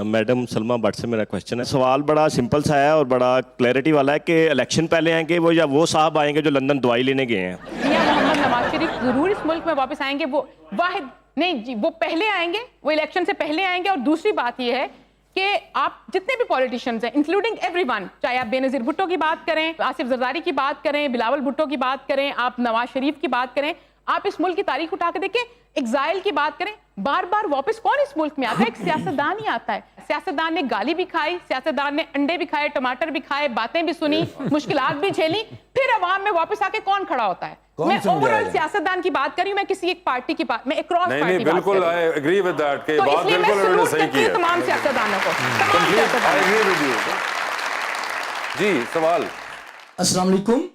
मैडम सलमा भट्ट से मेरा क्वेश्चन है। सवाल बड़ा सिंपल सा है और बड़ा क्लैरिटी वाला है कि इलेक्शन पहले आएंगे वो या वो साहब आएंगे जो लंदन दवाई लेने गए हैं? मियां मोहम्मद नवाज शरीफ जरूर इस मुल्क में वापस आएंगे, वो वाहिद नहीं जी, वो पहले आएंगे, वो इलेक्शन से पहले आएंगे। और दूसरी बात ये है कि आप जितने भी पॉलिटिशियंस हैं इंक्लूडिंग एवरीवन, चाहे आप बेनज़ीर भुट्टो की बात करें, आसिफ जरदारी की बात करें, बिलावल भुट्टो की बात करें, आप नवाज शरीफ की बात करें, आप इस मुल्क की तारीख उठा के देखें, एग्जाइल की बात करें, बार बार वापस कौन इस मुल्क में आता है? एक सियासतदान ही आता है। सियासतदान ने गाली भी खाई, सियासतदान ने अंडे भी खाए, टमाटर भी खाए, बातें भी सुनी, मुश्किलात भी झेली, फिर अवाम में वापस आके कौन खड़ा होता है? मैं ओवरऑल सियासतदान की बात कर रही हूं, मैं किसी एक पार्टी की बात, मैं अक्रॉस पार्टी नहीं बिल्कुल आई एग्री विद दैट के बात बिल्कुल उन्होंने सही की है तमाम सियासतदानों को, आई एग्री विद यू जी। सवाल अस्सलाम वालेकुम,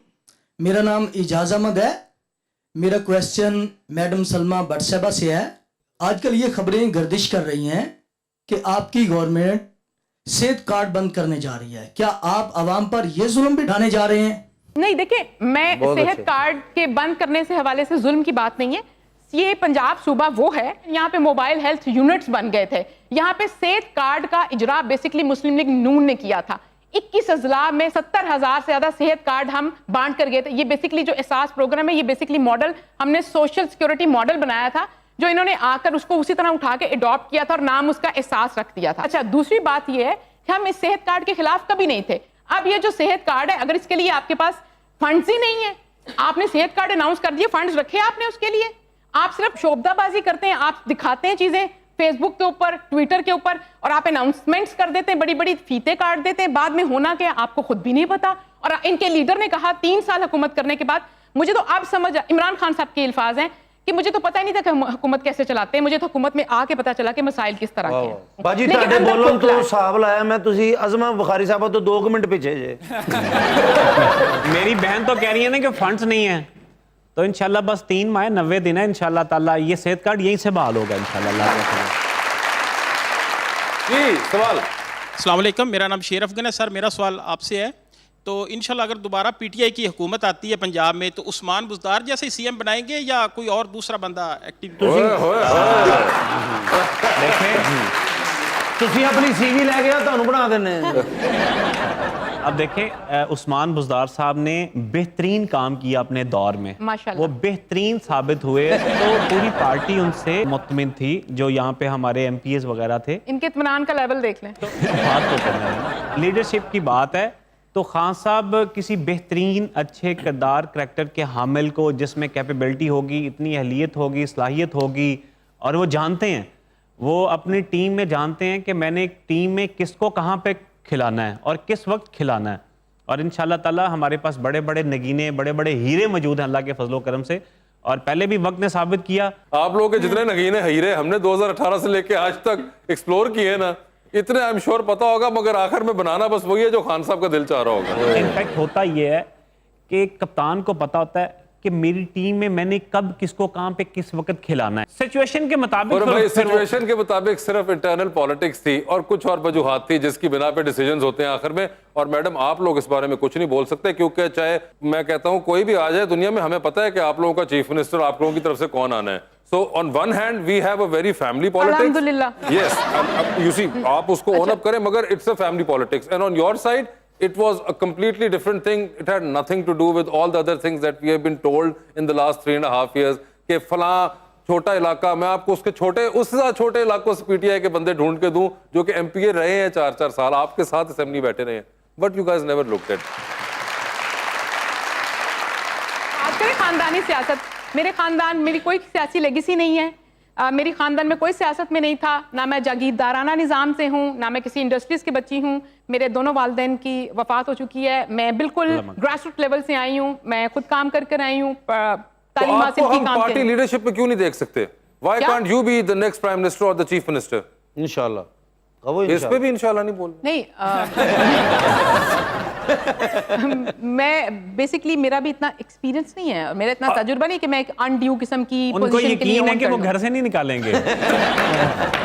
मेरा नाम इजाज अहमद है। मेरा क्वेश्चन मैडम सलमा भट्ट साहबा से है। आजकल ये खबरें गर्दिश कर रही हैं कि आपकी गवर्नमेंट सेहत कार्ड बंद करने जा रही है, क्या आप आवाम पर ये जुल्म भी ढाने जा रहे हैं? नहीं, देखिए मैं सेहत कार्ड के बंद करने से हवाले से जुल्म की बात नहीं है। ये पंजाब सूबा वो है, यहाँ पे मोबाइल हेल्थ यूनिट्स बन गए थे, यहाँ पे सेहत कार्ड का इजरा बेसिकली मुस्लिम लीग नून ने किया था। 21 अजला में 70,000 से ज्यादा सेहत कार्ड हम बांट कर गए थे। ये बेसिकली जो एहसास प्रोग्राम है, ये बेसिकली मॉडल हमने सोशल सिक्योरिटी मॉडल बनाया था, जो इन्होंने आकर उसको उसी तरह उठा के अडॉप्ट किया था और नाम उसका एहसास रख दिया था। अच्छा, दूसरी बात ये है कि हम इस सेहत कार्ड के खिलाफ कभी नहीं थे। अब ये जो सेहत कार्ड है, अगर इसके लिए आपके पास फंड्स ही नहीं है, आपने सेहत कार्ड अनाउंस कर दिए, फंड्स रखे आपने उसके लिए, आप सिर्फ शोबदाबाजी करते हैं, आप दिखाते हैं चीजें फेसबुक के ऊपर, ट्विटर के ऊपर, और आप अनाउंसमेंट्स कर देते हैं, बड़ी बड़ी फीते काट देते हैं, बाद में होना क्या आपको खुद भी नहीं पता। और इनके लीडर ने कहा 3 साल हुकूमत करने के बाद, मुझे तो अब समझ, इमरान खान साहब के अल्फाज हैं कि मुझे तो पता ही नहीं था कि हुकूमत कैसे चलाते हैं, मुझे तो हुकूमत में आके पता चला कि मसाइल किस तरह के हैं। बाजी ਤੁਹਾਡੇ ਬੋਲਣ ਤੋਂ ਹਿਸਾਬ ਲਾਇਆ ਮੈਂ, ਤੁਸੀਂ अज़मा बुखारी साहब तो 2 मिनट पीछे जे। मेरी बहन तो कह रही है ना कि फंड्स नहीं है, तो इंशाल्लाह बस 3 माह 90 दिन है, इंशाल्लाह ताला ये सेहत कार्ड यहीं से बहाल होगा इंशाल्लाह। जी सवाल। अस्सलाम वालेकुम, मेरा नाम शेर अफगन है। सर मेरा सवाल आपसे है, तो इंशाल्लाह अगर दोबारा पीटीआई की हुकूमत आती है पंजाब में, तो उस्मान बुज़दार जैसे सीएम बनाएंगे या कोई और दूसरा बंदा एक्टिव? ਤੁਸੀਂ ਆਪਣੀ ਸੀਵੀ ਲੈ ਗਿਆ ਤੁਹਾਨੂੰ ਬਣਾ ਦਿੰਨੇ। अब देखें उस्मान बुज़दार साहब ने बेहतरीन काम किया अपने दौर में, माशाल्लाह। वो बेहतरीन साबित हुए, तो पूरी पार्टी उनसे मुतमिन थी, जो यहाँ पे हमारे एमपीएस वगैरह थे। इनके इत्मीनान का लेवल देख लें। तो बात तो करना है, लीडरशिप की बात है, तो खान साहब किसी बेहतरीन अच्छे किरदार करैक्टर के हामिल को, जिसमें कैपेबिलिटी होगी, इतनी अहलियत होगी, सलाहियत होगी, और वो जानते हैं, वो अपनी टीम में जानते हैं कि मैंने एक टीम में किसको कहाँ पे खिलाना है और किस वक्त खिलाना है। और इंशाल्लाह ताला हमारे पास बड़े बड़े नगीने, बड़े बड़े हीरे मौजूद हैं अल्लाह के फजलो करम से, और पहले भी वक्त ने साबित किया। आप लोगों के जितने नगीने हीरे हमने 2018 से लेके आज तक एक्सप्लोर किए ना, इतने आई एम श्योर पता होगा, मगर आखिर में बनाना बस वही है जो खान साहब का दिल चाह रहा होगा। इनफैक्ट होता ये है कि कप्तान को पता होता है कि मेरी टीम में मैंने कब किसको कहां पे किस वक्त खिलाना है, सिचुएशन के मुताबिक। और भाई सिचुएशन के मुताबिक सिर्फ इंटरनल पॉलिटिक्स थी और कुछ और वजूहात थी जिसकी बिना पे डिसीजंस होते हैं आखिर में। और मैडम आप लोग इस बारे में कुछ नहीं बोल सकते, क्योंकि चाहे मैं कहता हूं कोई भी आ जाए दुनिया में, हमें पता है कि आप लोगों का चीफ मिनिस्टर आप लोगों की तरफ से कौन आना है। So on one hand we have a very family politics. Alhamdulillah. Yes, you see, آپ اس کو own up کریں, مگر it's a family politics. And on your side, it was a completely different thing. It had nothing to do with all the other things that we have been told in the last 3.5 years. کہ فلاں چھوٹا علاقہ, میں آپ کو اس کے چھوٹے, اس سے چھوٹے علاقوں سے پی ٹی آئی کے بندے ڈھونڈ کے دوں جو کہ ایم پی اے رہے ہیں 4 سال, آپ کے ساتھ اسمبلی بیٹھے رہے ہیں. But you guys never looked at. آج کل خاندانی سیاست, میرے خاندان, میری کوئی سیاسی لیگیسی نہیں ہے, میری خاندان میں کوئی سیاست میں نہیں تھا, نہ میں جاگیردارانہ نظام سے ہوں, نہ میں کسی انڈسٹریز کی بچی ہوں. میرے دونوں والدین کی وفات ہو چکی ہے, میں بالکل گراس روٹ لیول سے آئی ہوں, میں خود کام کر آئی ہوں, تعلیم حاصل کی, کام پارٹی لیڈرشپ میں کیوں نہیں دیکھ سکتے؟ Why can't you be the next prime minister or the chief minister? انشاءاللہ. اس پہ بھی انشاءاللہ نہیں بولنا. نہیں, میں بیسکلی میرا بھی اتنا ایکسپیرینس نہیں ہے, میرا اتنا تجربہ نہیں کہ میں ایک انڈیو قسم کی ان کو پوزیشن کے لیے یقین ہے کہ وہ گھر سے نہیں نکالیں گے.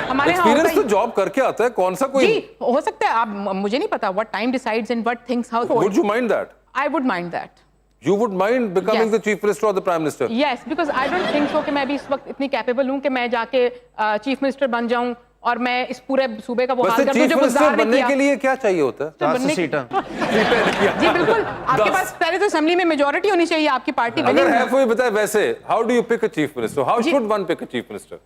ہمارے ایکسپیرینس تو جاب کر کے آتا ہے, کون سا کوئی. جی ہو سکتا ہے, آپ مجھے نہیں پتا what time decides and what things how. Would you mind that? I would mind that. You would mind becoming the chief minister or the prime minister? Yes, because I don't think so کہ میں ابھی اس وقت اتنی capable ہوں کہ میں جا کے چیف منسٹر بن جاؤں اور میں اس پورے صوبے کا وہ حال کر دوں جو گزار نے کیا. بننے کے لیے کیا چاہیے ہوتا ہے؟ 4 سیٹیں. جی بالکل, آپ کے پاس پہلے تو اسمبلی میں میجورٹی ہونی چاہیے آپ کی پارٹی. اگر ہے کوئی بتائے ویسے, how do you pick a chief minister? How should one pick a chief minister?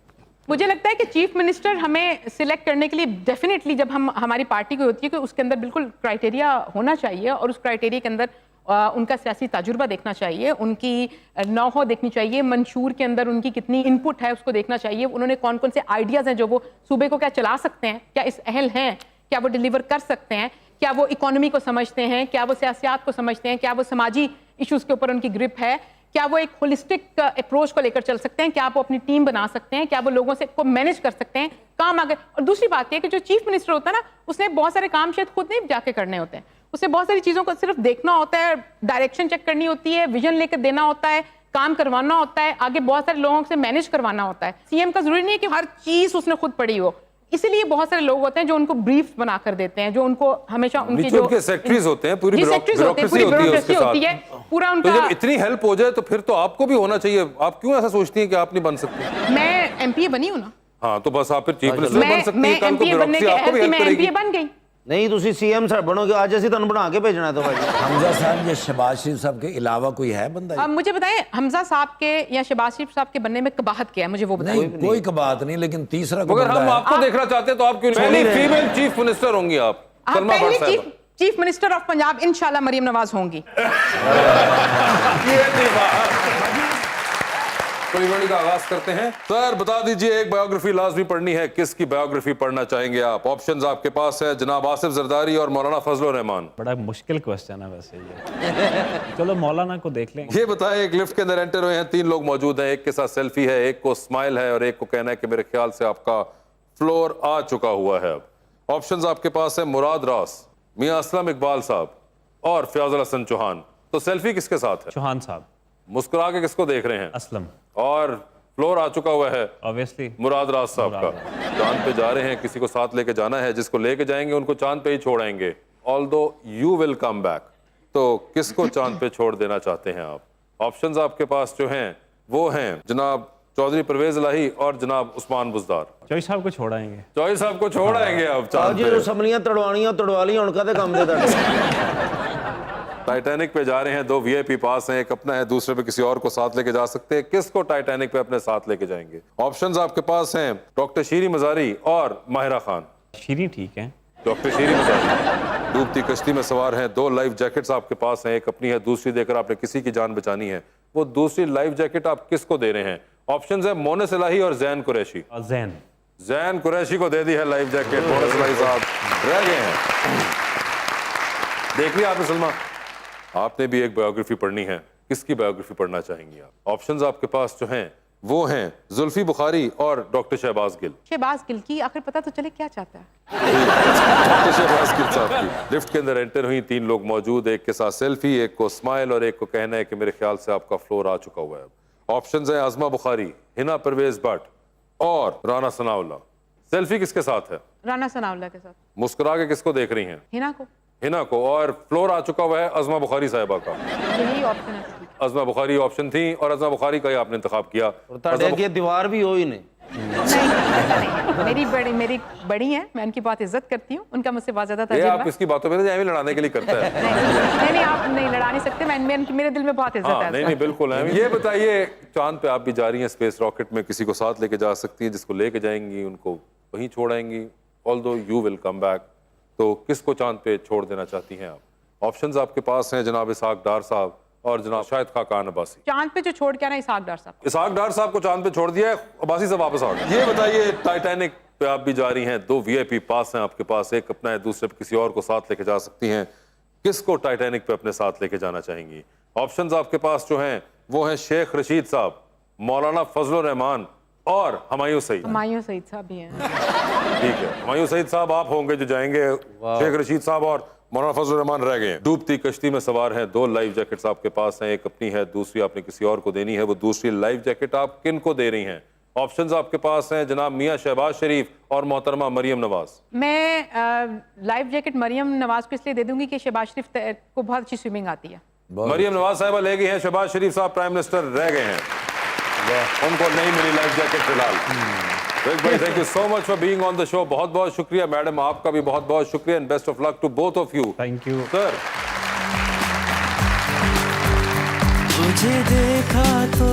مجھے لگتا ہے کہ چیف منسٹر ہمیں سلیکٹ کرنے کے لیے ڈیفینیٹلی جب ہماری پارٹی کو ہوتی ہے کہ اس کے اندر بالکل کرائٹیریا ہونا چاہیے, اور اس کرائٹیریا کے اندر ان کا سیاسی تجربہ دیکھنا چاہیے, ان کی نو ہو دیکھنی چاہیے, منشور کے اندر ان کی کتنی ان پٹ ہے اس کو دیکھنا چاہیے, انہوں نے کون کون سے آئیڈیاز ہیں جو وہ صوبے کو کیا چلا سکتے ہیں, کیا اس اہل ہیں, کیا وہ ڈیلیور کر سکتے ہیں, کیا وہ اکانومی کو سمجھتے ہیں, کیا وہ سیاسیات کو سمجھتے ہیں, کیا وہ سماجی ایشوز کے اوپر ان کی گرپ ہے, کیا وہ ایک ہولسٹک اپروچ کو لے کر چل سکتے ہیں, کیا وہ اپنی ٹیم بنا سکتے ہیں, کیا وہ لوگوں سے کو مینیج کر سکتے ہیں کام آگے. اور دوسری بات یہ کہ جو چیف منسٹر ہوتا ہے نا, اس نے بہت سارے کام شاید خود نہیں جا کے کرنے ہوتے ہیں, اسے بہت ساری چیزوں کو صرف دیکھنا ہوتا ہے, ڈائریکشن چیک کرنی ہوتی ہے, ویژن لے کر دینا ہوتا ہے, کام کروانا ہوتا ہے, آگے بہت سارے لوگوں سے مینیج کروانا ہوتا ہے. سی ایم کا ضروری نہیں ہے کہ ہر چیز اس نے خود پڑھی ہو, اسی لیے بہت سارے لوگ ہوتے ہیں جو ان کو بریف بنا کر دیتے ہیں, جو ان کو ہمیشہ ان کی جو سیکٹریز ہوتے ہیں, پوری بیوروکریسی ہوتی ہے, پورا ان کا. کا جب اتنی ہیلپ ہو جائے تو پھر تو آپ کو بھی ہونا چاہیے. آپ کیوں ایسا سوچتی ہیں کہ آپ نہیں بن سکتی؟ میں ایم پی اے بنی ہوں نا. ہاں تو بس آپ پھر چیف منسٹر بن سکتی میں ہیں, کل ایم کو پی اے بننے کے بیوروکریسی آپ کو بھی ایسے میں ہیلپ ایم کرے پی اے گی. بن گئی. نہیں تسی سی ایم سر بنو گے, آج ایسی تنوں بنا کے بھیجنا ہے تو بھائی. حمزہ صاحب یہ شہباز شریف صاحب کے علاوہ کوئی ہے بندہ؟ اب مجھے بتائیں حمزہ صاحب کے یا شہباز شریف صاحب کے بننے میں قباحت کیا ہے, مجھے وہ بتائیں. نہیں کوئی کباہت نہیں, لیکن تیسرا کوئی اگر ہم بندہ ہے. آپ کو دیکھنا چاہتے ہیں تو آپ کیوں نہیں؟ پہلی فیمیل چیف منسٹر ہوں گی آپ, سلمہ بٹ صاحبہ. چیف منسٹر آف پنجاب انشاءاللہ مریم نواز ہوں گی. پریوانی کا آغاز کرتے ہیں. سر بتا دیجئے, ایک بایوگرافی لازمی پڑھنی ہے, کس کی بایوگرافی پڑھنا چاہیں گے آپ؟ آپشنز آپ کے پاس ہے, جناب آصف زرداری اور مولانا فضل الرحمان. بڑا مشکل کوسچن ہے ویسے یہ, چلو مولانا کو دیکھ لیں. یہ بتائیں, ایک لفٹ کے اندر انٹر ہوئے ہیں, 3 لوگ موجود ہیں, ایک کے ساتھ سیلفی ہے, ایک کو سمائل ہے, اور ایک کو کہنا ہے کہ میرے خیال سے آپ کا فلور آ چکا ہوا ہے. اب آپشنز آپ کے پاس ہے, مراد راس, میاں اسلم اقبال صاحب اور فیاض الحسن چوہان. تو سیلفی کس کے ساتھ ہے؟ چوہان صاحب. مسکرا کے کس کو دیکھ رہے ہیں؟ اسلم. اور فلور آ چکا ہوا ہے obviously مراد راز صاحب کا. چاند پہ جا رہے ہیں, کسی کو ساتھ لے کے جانا ہے, جس کو لے کے جائیں گے ان کو چاند پہ ہی چھوڑیں گے. although you will come back. تو کس کو چاند پہ چھوڑ دینا چاہتے ہیں آپ؟ آپشنز آپ کے پاس جو ہیں وہ ہیں جناب چودھری پرویز الہی اور جناب عثمان بزدار. چوئی صاحب کو چھوڑائیں گے. چوئی صاحب کو چھوڑائیں گے آپ چاند جی پہ. جو سملیاں تڑوانیاں تڑوالیاں ان کا دے کام دے ٹائٹینک پہ جا رہے ہیں, 2 VIP پاس ہیں, ایک اپنا ہے, دوسرے پہ کسی اور کو ساتھ لے کے جا سکتے ہیں. کس کو ٹائٹینک پہ اپنے ساتھ لے کے جائیں گے؟ آپشنز آپ کے پاس ہیں ڈاکٹر شیری مزاری اور ماہرہ خان. شیری ٹھیک ہے. ڈاکٹر شیری مزاری ڈوبتی کشتی میں سوار ہیں, 2 لائف جیکٹس آپ کے پاس ہیں, ایک اپنی ہے, دوسری دے کر آپ نے کسی کی جان بچانی ہے. وہ دوسری لائف جیکٹ آپ کس کو دے رہے ہیں؟ آپشنز ہیں مونس الہی اور زین قریشی. زین قریشی کو دے دی ہے لائف جیکٹ, مونس الہی صاحب رہ گئے ہیں. دیکھ لیا آپ نے سلمہ, آپ نے بھی ایک بایوگرافی پڑھنی ہے, کس کی بایوگرافی پڑھنا چاہیں گی آپ؟ آپشنز آپ کے پاس جو ہیں وہ ہیں زلفی بخاری اور ڈاکٹر شہباز گل. شہباز گل کی آخر پتہ تو چلے کیا چاہتا ہے. ڈاکٹر شہباز گل صاحب کی لفٹ کے اندر انٹر ہوئی, 3 لوگ موجود, ایک کے ساتھ سیلفی, ایک کو اسمائل اور ایک کو کہنا ہے کہ میرے خیال سے آپ کا فلور آ چکا ہوا ہے. آپشنز ہیں عظمہ بخاری, ہنا پرویز بٹ اور رانا ثناء اللہ. سیلفی کس کے ساتھ ہے؟ رانا ثناء اللہ کے ساتھ. مسکرا کے کس کو دیکھ رہی ہیں؟ ہنا کو. हिना को, और फ्लोर आ चुका हुआ है अज़मा बुखारी साहिबा का। यही ऑप्शन है। अज़मा बुखारी ऑप्शन थी और अज़मा बुखारी का ही आपने इंतखाब किया। ये दीवार भी हो ही नहीं। मेरी बड़ी है, मैं उनकी बहुत इज्जत करती हूँ, उनका मुझसे बहुत ज्यादा ये तजुर्बा। आप इसकी बातों में नहीं लड़ाने के लिए करता है। नहीं, आप नहीं लड़ा नहीं सकते, मेरे दिल में बहुत इज्जत है। नहीं बिल्कुल है। ये बताइए, चांद पे आप भी जा रही हैं स्पेस रॉकेट में, किसी को साथ लेके जा सकती हैं, जिसको लेके जाएंगी उनको वहीं छोड़ आएंगी, although you will come back, तो किसको चांद पे छोड़ देना चाहती हैं आप? ऑप्शंस आपके पास हैं जनाब इसहाक डार साहब और जनाब शाहिद खाकान अब्बासी। चांद पे जो छोड़ के आना इसहाक डार साहब। इसहाक डार साहब को चांद पे छोड़ दिया है, अब्बासी से वापस आ गए। ये बताइए, टाइटैनिक पे आप भी जा रही हैं, 2 VIP पास हैं आपके पास, एक अपना है, दूसरे पे किसी और को साथ लेके जा सकती हैं, किसको टाइटैनिक पे अपने साथ लेके जाना चाहेंगी? ऑप्शंस आपके पास जो हैं वो हैं शेख रशीद साहब, मौलाना फजलुर रहमान और हुमायूं सईद। हुमायूं सईद साहब भी हैं। ठीक है, हुमायूं सईद साहब आप होंगे जो जाएंगे, शेख रशीद साहब और मौलाना फजलुर रहमान रह गए हैं। डूबती कश्ती में सवार हैं, 2 लाइफ जैकेट्स आपके पास हैं, एक अपनी है, दूसरी आपने किसी और को देनी है। वो दूसरी लाइफ जैकेट आप किन को दे रही हैं? ऑप्शंस आपके पास हैं जनाब मियां शहबाज शरीफ और मोहतरमा मरियम नवाज। मैं लाइफ जैकेट मरियम नवाज को इसलिए दे दूंगी कि शहबाज शरीफ को बहुत अच्छी स्विमिंग आती है। मरियम नवाज साहिबा ले गई हैं, शहबाज शरीफ साहब प्राइम मिनिस्टर रह गए हैं, उनको नहीं मिली लाइफ जैकेट फिलहाल। भाई thank you so much for being on the show, बहुत बहुत शुक्रिया। मैडम आपका भी बहुत बहुत शुक्रिया and best of luck to both of you. Thank you sir. तुझे देखा तो